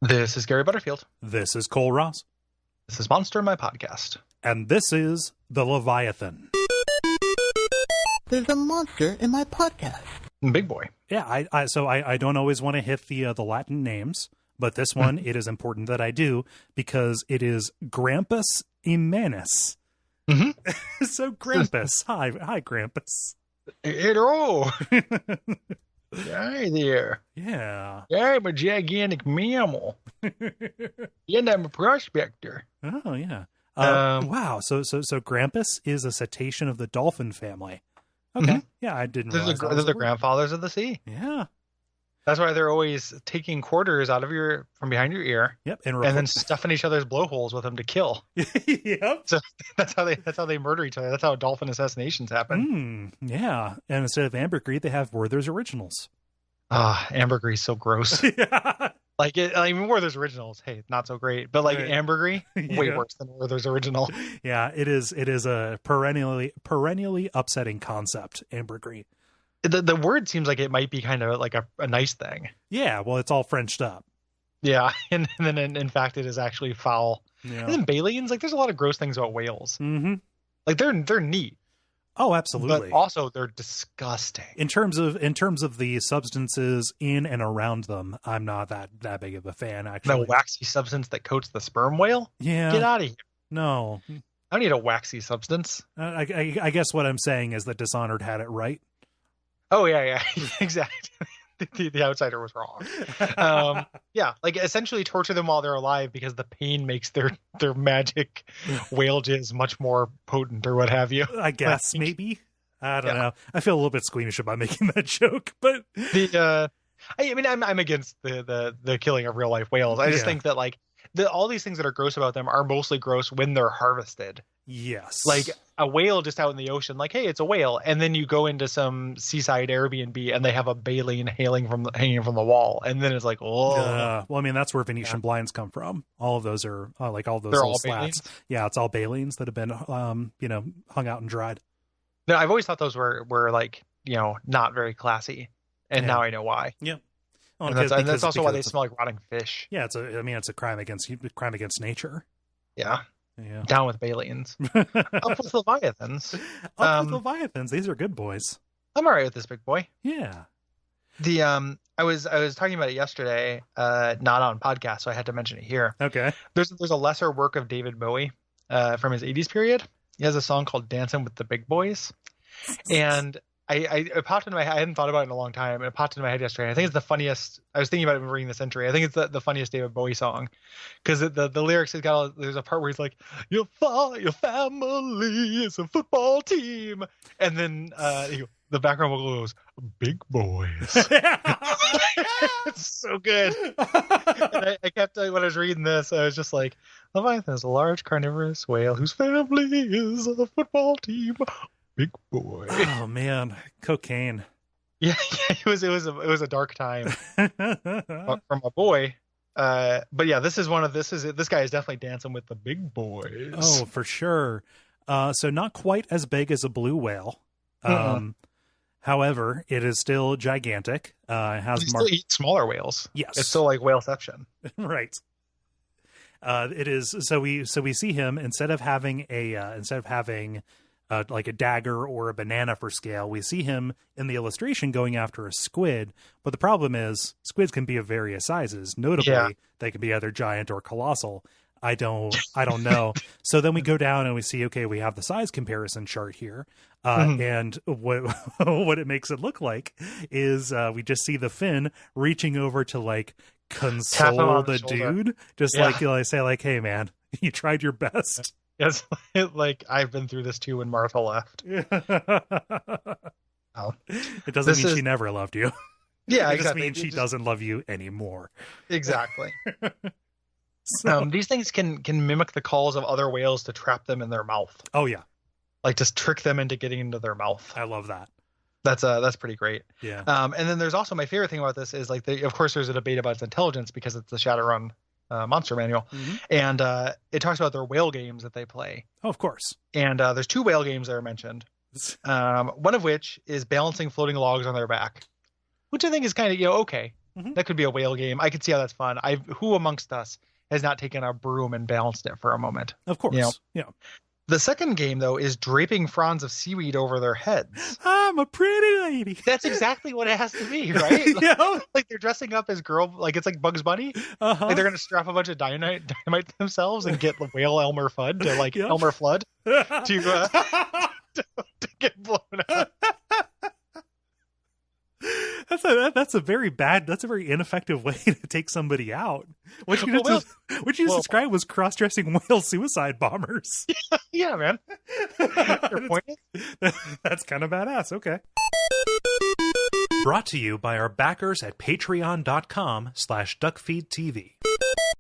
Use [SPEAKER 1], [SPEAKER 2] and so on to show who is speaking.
[SPEAKER 1] This is Gary Butterfield.
[SPEAKER 2] This is Cole Ross.
[SPEAKER 1] This is Monster, my podcast.
[SPEAKER 2] And this is the Leviathan.
[SPEAKER 3] There's a monster in my podcast.
[SPEAKER 1] Big boy.
[SPEAKER 2] Yeah, I don't always want to hit the Latin names, but this one, it is important that I do because it is Grampus Immanus.
[SPEAKER 1] Mm-hmm.
[SPEAKER 2] So Grampus, hi Grampus.
[SPEAKER 1] Hello. Hi there.
[SPEAKER 2] Yeah.
[SPEAKER 1] I'm a gigantic mammal. And I'm a prospector.
[SPEAKER 2] Oh, yeah. Wow. So Grampus is a cetacean of the dolphin family. Okay.
[SPEAKER 1] Mm-hmm.
[SPEAKER 2] Yeah, I didn't
[SPEAKER 1] They're
[SPEAKER 2] realize
[SPEAKER 1] the grandfathers of the sea.
[SPEAKER 2] Yeah.
[SPEAKER 1] That's why they're always taking quarters out of from behind your ear.
[SPEAKER 2] Yep.
[SPEAKER 1] And then stuffing each other's blowholes with them to kill.
[SPEAKER 2] Yep.
[SPEAKER 1] So that's how they murder each other. That's how dolphin assassinations happen.
[SPEAKER 2] Yeah. And instead of ambergris, they have Werther's Originals.
[SPEAKER 1] Ambergris so gross.
[SPEAKER 2] Yeah.
[SPEAKER 1] Werther's Originals, hey, not so great. But
[SPEAKER 2] right.
[SPEAKER 1] Ambergris, way worse than Werther's Original.
[SPEAKER 2] Yeah, it is a perennially upsetting concept, ambergris.
[SPEAKER 1] The word seems like it might be kind of like a nice thing.
[SPEAKER 2] Yeah, well, it's all Frenched up.
[SPEAKER 1] Yeah, and then in fact it is actually foul.
[SPEAKER 2] Yeah.
[SPEAKER 1] And then Baleens, there's a lot of gross things about whales.
[SPEAKER 2] Mm-hmm.
[SPEAKER 1] They're neat.
[SPEAKER 2] Oh, absolutely.
[SPEAKER 1] But also they're disgusting.
[SPEAKER 2] In terms of the substances in and around them, I'm not that big of a fan, actually.
[SPEAKER 1] The waxy substance that coats the sperm whale?
[SPEAKER 2] Yeah.
[SPEAKER 1] Get out of here.
[SPEAKER 2] No.
[SPEAKER 1] I don't need a waxy substance.
[SPEAKER 2] I guess what I'm saying is that Dishonored had it right.
[SPEAKER 1] Oh, yeah, exactly. The outsider was wrong. Essentially torture them while they're alive because the pain makes their magic whale jizz much more potent or what have you.
[SPEAKER 2] I guess maybe. I don't know. I feel a little bit squeamish about making that joke, but
[SPEAKER 1] I'm against the killing of real life whales. I just think that all these things that are gross about them are mostly gross when they're harvested.
[SPEAKER 2] Yes.
[SPEAKER 1] Like a whale just out in the ocean, hey, it's a whale. And then you go into some seaside Airbnb and they have a baleen hanging from the wall. And then it's like, oh.
[SPEAKER 2] Well, I mean, that's where Venetian blinds come from. All of those are all those
[SPEAKER 1] they're
[SPEAKER 2] little
[SPEAKER 1] all
[SPEAKER 2] slats.
[SPEAKER 1] baleens?
[SPEAKER 2] Yeah, it's all baleens that have been, hung out and dried.
[SPEAKER 1] No, I've always thought those were not very classy. And now I know why.
[SPEAKER 2] Yeah. Well,
[SPEAKER 1] and that's also why they smell like rotting fish.
[SPEAKER 2] Yeah, it's a crime against nature.
[SPEAKER 1] Yeah.
[SPEAKER 2] Yeah.
[SPEAKER 1] Down with Baleens. Up with Leviathans.
[SPEAKER 2] Up with Leviathans. These are good boys. I'm
[SPEAKER 1] all right with this big boy.
[SPEAKER 2] Yeah.
[SPEAKER 1] I was talking about it yesterday, not on podcast, so I had to mention it here.
[SPEAKER 2] Okay.
[SPEAKER 1] There's a lesser work of David Bowie from his 80s period. He has a song called Dancing with the Big Boys. And it popped into my head. I hadn't thought about it in a long time. And it popped into my head yesterday. I think it's the funniest. I was thinking about it when reading this entry. I think it's the funniest David Bowie song because the lyrics has got. There's a part where he's like, your family is a football team, and then the background vocal goes, big boys. It's so good. And I kept when I was reading this, I was just like, Leviathan is a large carnivorous whale whose family is a football team. Big boy.
[SPEAKER 2] Oh man, cocaine.
[SPEAKER 1] Yeah, it was a dark time for my boy. But yeah, this guy is definitely dancing with the big boys.
[SPEAKER 2] Oh, for sure. So not quite as big as a blue whale. However, it is still gigantic. It has
[SPEAKER 1] still eat smaller whales.
[SPEAKER 2] Yes,
[SPEAKER 1] it's still like whaleception.
[SPEAKER 2] Right. It is. So we see him instead of having like a dagger or a banana for scale, we see him in the illustration going after a squid. But the problem is squids can be of various sizes. Notably, they can be either giant or colossal. I don't know. So then we go down and we see, okay, we have the size comparison chart here. And what it makes it look like is we just see the fin reaching over to console the dude. Just say hey man, you tried your best.
[SPEAKER 1] Yes, I've been through this too when Martha left.
[SPEAKER 2] Oh. It doesn't mean she never loved you.
[SPEAKER 1] Yeah,
[SPEAKER 2] it just means she doesn't love you anymore.
[SPEAKER 1] Exactly. These things can mimic the calls of other whales to trap them in their mouth.
[SPEAKER 2] Oh yeah,
[SPEAKER 1] just trick them into getting into their mouth.
[SPEAKER 2] I love that.
[SPEAKER 1] That's pretty great.
[SPEAKER 2] Yeah.
[SPEAKER 1] And then there's also my favorite thing about this is of course there's a debate about its intelligence because it's the Shadowrun monster manual, and it talks about their whale games that they play.
[SPEAKER 2] Oh, of course.
[SPEAKER 1] And there's 2 whale games that are mentioned. One of which is balancing floating logs on their back, which I think is kind of okay. That could be a whale game. I could see how that's fun. Who amongst us has not taken a broom and balanced it for a moment?
[SPEAKER 2] Of course.
[SPEAKER 1] You know?
[SPEAKER 2] Yeah.
[SPEAKER 1] The second game, though, is draping fronds of seaweed over their heads.
[SPEAKER 2] I'm a pretty lady.
[SPEAKER 1] That's exactly what it has to be, right?
[SPEAKER 2] Yeah.
[SPEAKER 1] Like they're dressing up as it's like Bugs Bunny.
[SPEAKER 2] Uh-huh.
[SPEAKER 1] Like they're gonna strap a bunch of dynamite to themselves and get the whale Elmer Fudd to
[SPEAKER 2] Yep.
[SPEAKER 1] Elmer Flood to get blown up.
[SPEAKER 2] That's a very ineffective way to take somebody out. What you just described was cross-dressing whale suicide bombers.
[SPEAKER 1] Yeah, man. Your point is?
[SPEAKER 2] That's kind of badass. Okay. Brought to you by our backers at patreon.com/duckfeed.tv.